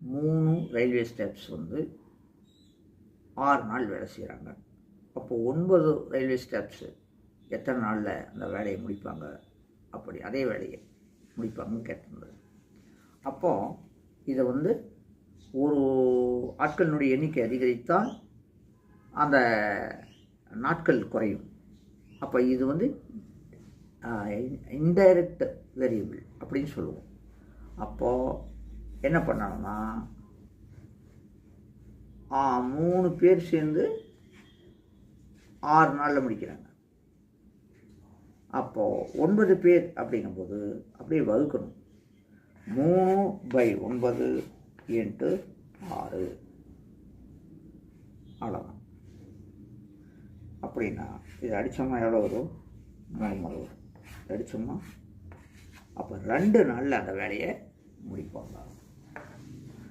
3 railway steps வந்து 6 நாள் வேலை செய்கிறாங்க. அப்போது 9 ரயில்வே ஸ்டெப்ஸு எத்தனை நாளில் அந்த வேலையை முடிப்பாங்க, அப்படி அதே வேலையை முடிப்பாங்கன்னு கேட்டிருந்தது. அப்போது இதை வந்து ஒரு ஆட்களினுடைய எண்ணிக்கை அதிகரித்தால் அந்த நாட்கள் குறையும். அப்போ இது வந்து இன்டைரக்ட் வேரியபிள் அப்படின்னு சொல்லுவோம். அப்போது என்ன பண்ணணும்னா 3 பேர் சேர்ந்து 6 நாளில் முடிக்கிறாங்க. அப்போது 9 பேர் அப்படிங்கும்போது அப்படியே வகுக்கணும். 3/9 × 6 அவ்வளோதான். அப்படின்னா இது அடித்தோம்னா எவ்வளோ வரும்? 3 முறை வரும். அடித்தோம்னா அப்போ 2 நாளில் அந்த வேலையை முடிப்பாங்க.